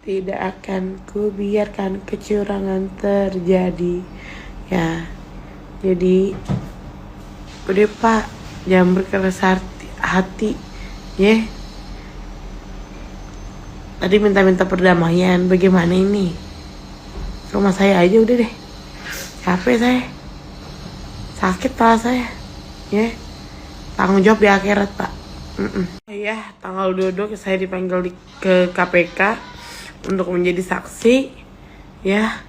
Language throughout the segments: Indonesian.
Tidak akan kubiarkan kecurangan terjadi. Ya, jadi udah Pak, jangan berkeras hati, ya. Tadi minta-minta perdamaian, bagaimana ini? Rumah saya aja udah deh. Capek saya. Sakit pala saya. Ya. Tanggung jawab di akhirat, Pak. Ya, tanggal 22 saya dipanggil ke KPK untuk menjadi saksi. Ya.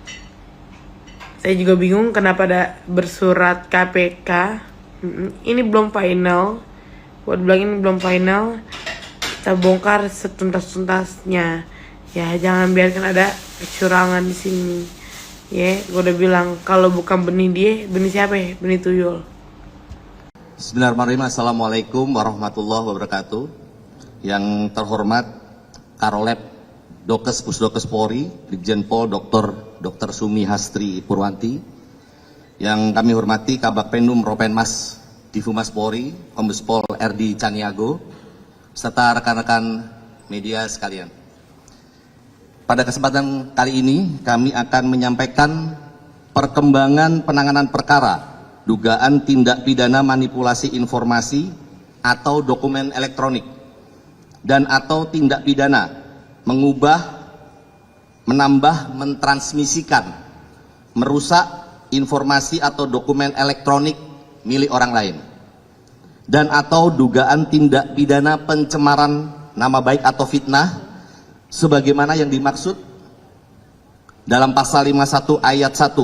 Saya juga bingung kenapa ada bersurat KPK. Ini belum final. Buat bilang ini belum final. Kita bongkar setuntas-tuntasnya. Ya, jangan biarkan ada kecurangan di sini. Ya, gue udah bilang kalau bukan benih dia, benih siapa ya? Benih tuyul. Bismillahirrahmanirrahim. Assalamualaikum warahmatullahi wabarakatuh. Yang terhormat Karolep Dokes Pusdokes Polri, Brigjen Pol Dr. Sumi Hastri Purwanti. Yang kami hormati Kabak Penum Ropenmas Difumas Polri, Kombes Pol RD Caniago, serta rekan-rekan media sekalian. Pada kesempatan kali ini kami akan menyampaikan perkembangan penanganan perkara dugaan tindak pidana manipulasi informasi atau dokumen elektronik dan atau tindak pidana mengubah, menambah, mentransmisikan, merusak informasi atau dokumen elektronik milik orang lain, dan atau dugaan tindak pidana pencemaran nama baik atau fitnah sebagaimana yang dimaksud dalam pasal 51 ayat 1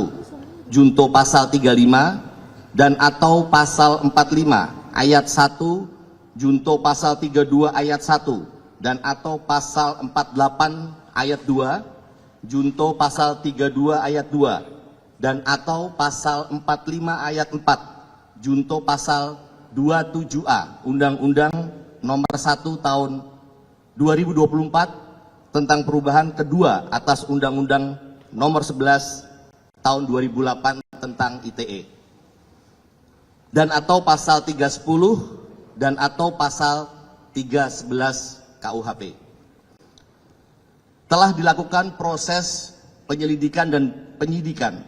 junto pasal 35 dan atau pasal 45 ayat 1 junto pasal 32 ayat 1 dan atau pasal 48 ayat 2 junto pasal 32 ayat 2 dan atau pasal 45 ayat 4 junto pasal 27A Undang-Undang Nomor 1 Tahun 2024 tentang perubahan kedua atas Undang-Undang Nomor 11 Tahun 2008 tentang ITE, dan atau pasal 310 dan atau pasal 311 KUHP. Telah dilakukan proses penyelidikan dan penyidikan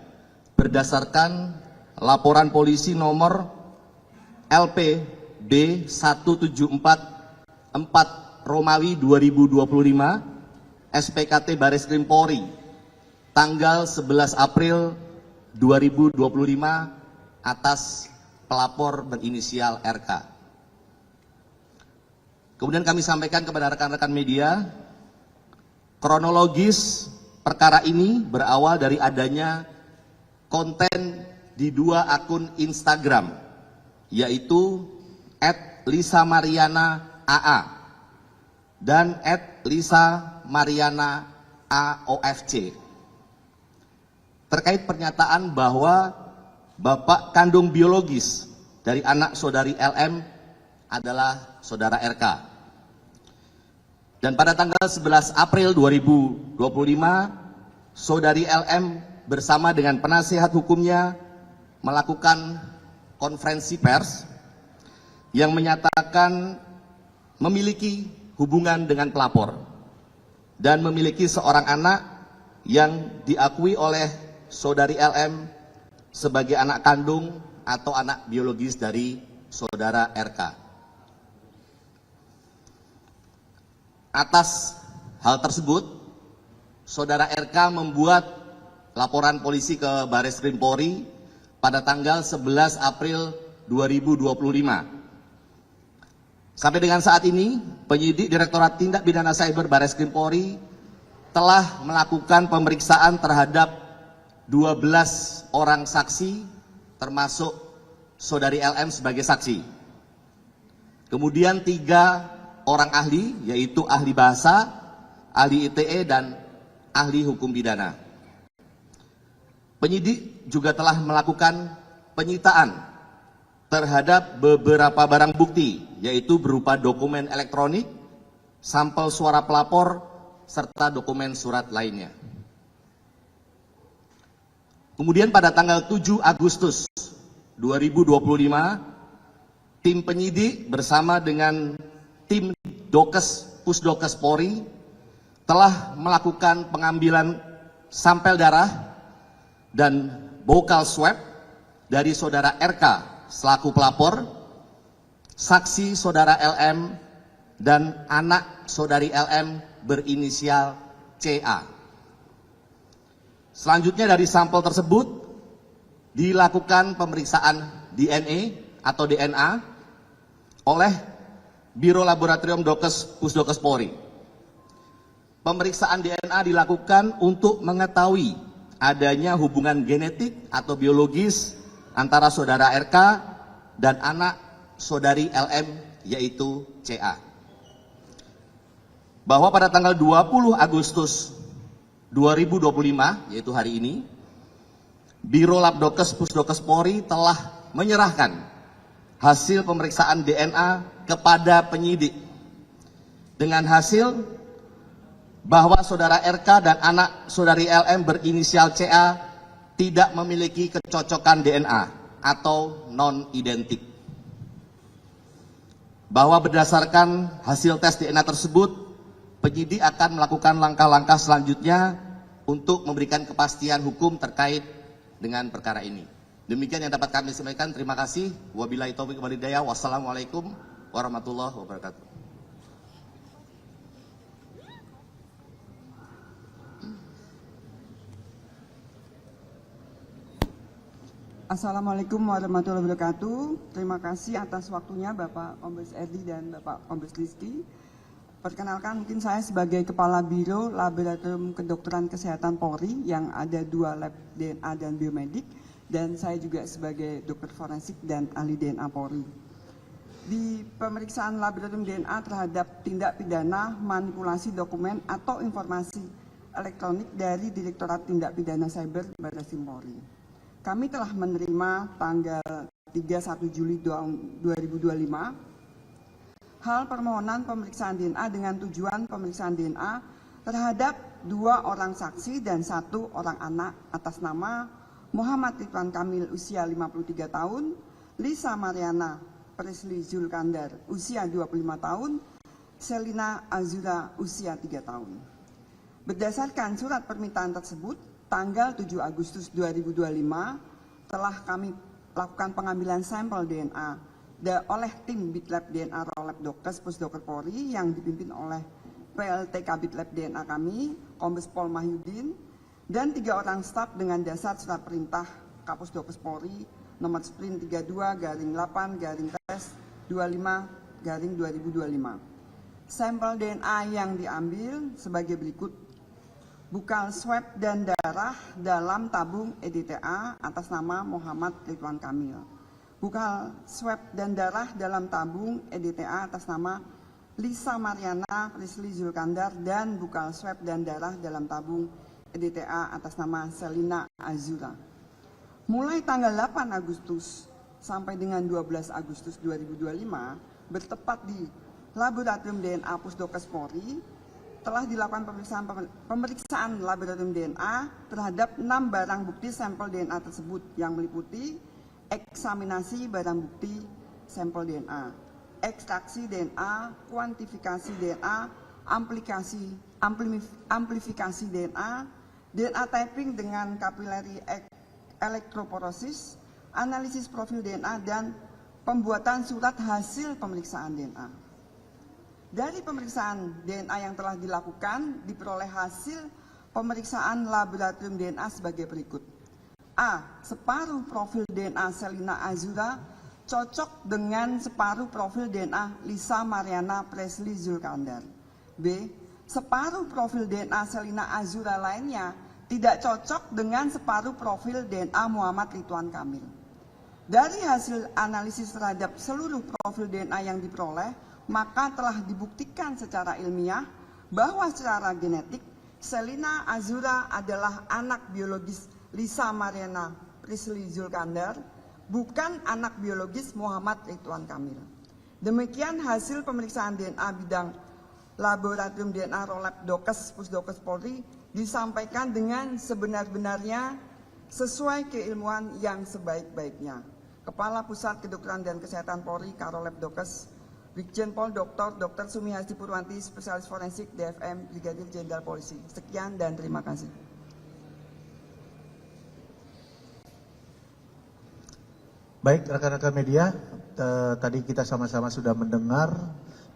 berdasarkan laporan polisi nomor LP B1744 Romawi 2025 SPKT Bareskrim Polri tanggal 11 April 2025 atas pelapor berinisial RK. Kemudian kami sampaikan kepada rekan-rekan media, kronologis perkara ini berawal dari adanya konten di dua akun Instagram, yaitu @LisaMarianaAA dan @LisaMariana AOFC, terkait pernyataan bahwa bapak kandung biologis dari anak saudari LM adalah saudara RK. Dan pada tanggal 11 April 2025, saudari LM bersama dengan penasihat hukumnya melakukan konferensi pers yang menyatakan memiliki hubungan dengan pelapor dan memiliki seorang anak yang diakui oleh saudari LM sebagai anak kandung atau anak biologis dari saudara RK. Atas hal tersebut, saudara RK membuat laporan polisi ke Bareskrim Polri pada tanggal 11 April 2025. Sampai dengan saat ini, penyidik Direktorat Tindak Pidana Cyber Bareskrim Polri telah melakukan pemeriksaan terhadap 12 orang saksi, termasuk saudari LM sebagai saksi. Kemudian 3 orang ahli, yaitu ahli bahasa, ahli ITE, dan ahli hukum pidana. Penyidik juga telah melakukan penyitaan terhadap beberapa barang bukti, yaitu berupa dokumen elektronik, sampel suara pelapor, serta dokumen surat lainnya. Kemudian pada tanggal 7 Agustus 2025, tim penyidik bersama dengan tim Dokes Pusdokes Polri telah melakukan pengambilan sampel darah dan bokal swab dari saudara RK selaku pelapor, saksi saudara LM, dan anak saudari LM berinisial CA. Selanjutnya dari sampel tersebut dilakukan pemeriksaan DNA atau DNA oleh Biro Laboratorium Dokes Pusdokes Polri. Pemeriksaan DNA dilakukan untuk mengetahui adanya hubungan genetik atau biologis antara saudara RK dan anak saudari LM yaitu CA. Bahwa pada tanggal 20 Agustus 2025, yaitu hari ini, Biro Labdokes Pusdokes Polri telah menyerahkan hasil pemeriksaan DNA kepada penyidik dengan hasil bahwa saudara RK dan anak saudari LM berinisial CA tidak memiliki kecocokan DNA atau non-identik. Bahwa berdasarkan hasil tes DNA tersebut, penyidik akan melakukan langkah-langkah selanjutnya untuk memberikan kepastian hukum terkait dengan perkara ini. Demikian yang dapat kami sampaikan. Terima kasih. Wabillahi taufiq wal hidayah. Wassalamualaikum warahmatullahi wabarakatuh. Assalamualaikum warahmatullahi wabarakatuh. Terima kasih atas waktunya Bapak Kombes Erdi dan Bapak Kombes Rizky. Perkenalkan, mungkin saya sebagai Kepala Biro Laboratorium Kedokteran Kesehatan Polri yang ada 2 lab DNA dan biomedik, dan saya juga sebagai dokter forensik dan ahli DNA Polri. Di pemeriksaan laboratorium DNA terhadap tindak pidana manipulasi dokumen atau informasi elektronik dari Direktorat Tindak Pidana Cyber Barreskrim Polri. Kami telah menerima tanggal 31 Juli 2025 hal permohonan pemeriksaan DNA dengan tujuan pemeriksaan DNA terhadap 2 orang saksi dan 1 orang anak atas nama Muhammad Ridwan Kamil usia 53 tahun, Lisa Mariana Presli Zulkandar usia 25 tahun, Selina Azura usia 3 tahun. Berdasarkan surat permintaan tersebut, tanggal 7 Agustus 2025 telah kami lakukan pengambilan sampel DNA oleh tim Bitlab DNA Rolab Dokes Pusdokes Polri yang dipimpin oleh PLTK Bitlab DNA kami, Kombes Pol Mahyudin, dan 3 orang staf dengan dasar surat perintah Kapusdokes Polri nomor sprint 32-8-tes-25-2025. Sampel DNA yang diambil sebagai berikut: bukal swab dan darah dalam tabung EDTA atas nama Muhammad Ridwan Kamil. Bukal swab dan darah dalam tabung EDTA atas nama Lisa Mariana Presli Zulkandar, dan bukal swab dan darah dalam tabung EDTA atas nama Selina Azura. Mulai tanggal 8 Agustus sampai dengan 12 Agustus 2025, bertepat di Laboratorium DNA Pusdokes Polri, telah dilakukan pemeriksaan laboratorium DNA terhadap 6 barang bukti sampel DNA tersebut yang meliputi eksaminasi barang bukti sampel DNA, ekstraksi DNA, kuantifikasi DNA, amplifikasi DNA, DNA typing dengan capillary electrophoresis, analisis profil DNA, dan pembuatan surat hasil pemeriksaan DNA. Dari pemeriksaan DNA yang telah dilakukan, diperoleh hasil pemeriksaan laboratorium DNA sebagai berikut. A. Separuh profil DNA Selina Azura cocok dengan separuh profil DNA Lisa Mariana Presli Zulkandar. B. Separuh profil DNA Selina Azura lainnya tidak cocok dengan separuh profil DNA Muhammad Ridwan Kamil. Dari hasil analisis terhadap seluruh profil DNA yang diperoleh, maka telah dibuktikan secara ilmiah bahwa secara genetik Selina Azura adalah anak biologis Lisa Mariana Presli Zulkandar, bukan anak biologis Muhammad Ridwan Kamil. Demikian hasil pemeriksaan DNA bidang Laboratorium DNA Rolab Dokes Pusdokes Polri disampaikan dengan sebenar-benarnya sesuai keilmuan yang sebaik-baiknya. Kepala Pusat Kedokteran dan Kesehatan Polri Karolab Dokes Brigjen Pol Dr. Sumiharti Purwanti, Spesialis Forensik DFM Brigadir Jenderal Polisi. Sekian dan terima kasih. Baik, rekan-rekan media, tadi kita sama-sama sudah mendengar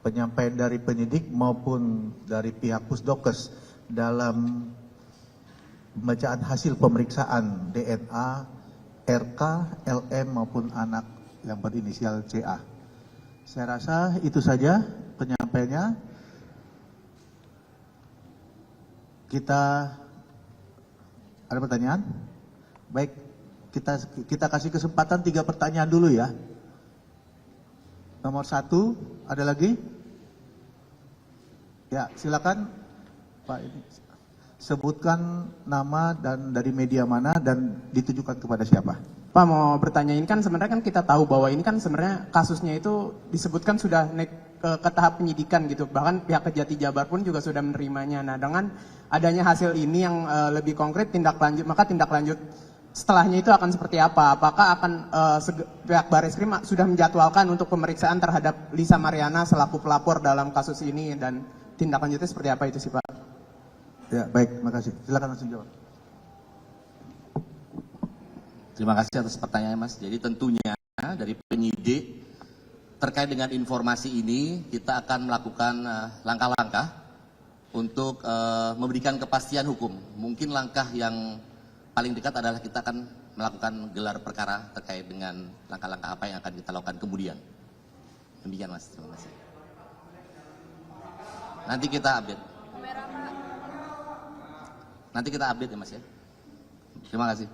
penyampaian dari penyidik maupun dari pihak Pusdokes dalam pembacaan hasil pemeriksaan DNA, RK, LM maupun anak yang berinisial CA. Saya rasa itu saja penyampaiannya. Kita ada pertanyaan? Baik, kita kasih kesempatan 3 pertanyaan dulu ya. Nomor 1, ada lagi? Ya, silakan Pak. Ini sebutkan nama dan dari media mana dan ditujukan kepada siapa. Pak, mau bertanya, ini kan sebenarnya kan kita tahu bahwa ini kan sebenarnya kasusnya itu disebutkan sudah naik ke tahap penyidikan gitu. Bahkan pihak Kejati Jabar pun juga sudah menerimanya. Nah, dengan adanya hasil ini yang lebih konkret tindak lanjut, maka tindak lanjut setelahnya itu akan seperti apa? Apakah akan pihak Bareskrim sudah menjadwalkan untuk pemeriksaan terhadap Lisa Mariana selaku pelapor dalam kasus ini dan tindak lanjutnya seperti apa itu sih Pak? Ya, baik, makasih. Silakan langsung jawab. Terima kasih atas pertanyaannya Mas. Jadi tentunya dari penyidik terkait dengan informasi ini kita akan melakukan langkah-langkah untuk memberikan kepastian hukum. Mungkin langkah yang paling dekat adalah kita akan melakukan gelar perkara terkait dengan langkah-langkah apa yang akan kita lakukan kemudian. Demikian Mas, terima kasih. Nanti kita update. Nanti kita update ya Mas ya. Terima kasih.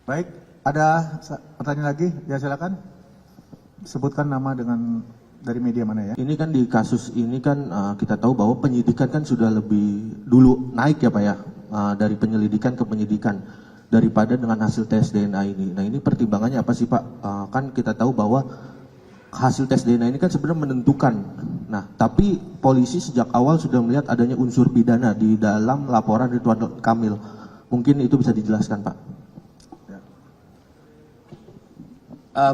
Baik, ada pertanyaan lagi? Ya silakan. Sebutkan nama dengan dari media mana ya. Ini kan di kasus ini kan kita tahu bahwa penyidikan kan sudah lebih dulu naik ya Pak ya. Dari penyelidikan ke penyidikan daripada dengan hasil tes DNA ini. Nah ini pertimbangannya apa sih Pak? Kan kita tahu bahwa hasil tes DNA ini kan sebenarnya menentukan. Nah tapi polisi sejak awal sudah melihat adanya unsur pidana di dalam laporan Ridwan Kamil. Mungkin itu bisa dijelaskan Pak.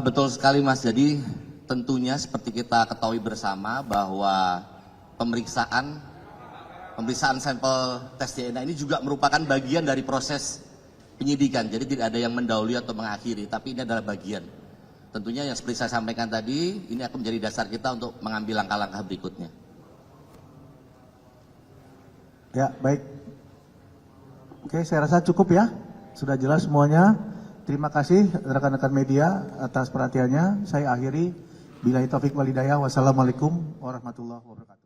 Betul sekali Mas, jadi tentunya seperti kita ketahui bersama bahwa pemeriksaan sampel tes DNA ini juga merupakan bagian dari proses penyidikan. Jadi tidak ada yang mendahului atau mengakhiri, tapi ini adalah bagian. Tentunya yang seperti saya sampaikan tadi, ini akan menjadi dasar kita untuk mengambil langkah-langkah berikutnya. Ya, baik. Oke, saya rasa cukup ya. Sudah jelas semuanya. Terima kasih rekan-rekan media atas perhatiannya. Saya akhiri. Billahi taufik wal hidayah. Wassalamualaikum warahmatullahi wabarakatuh.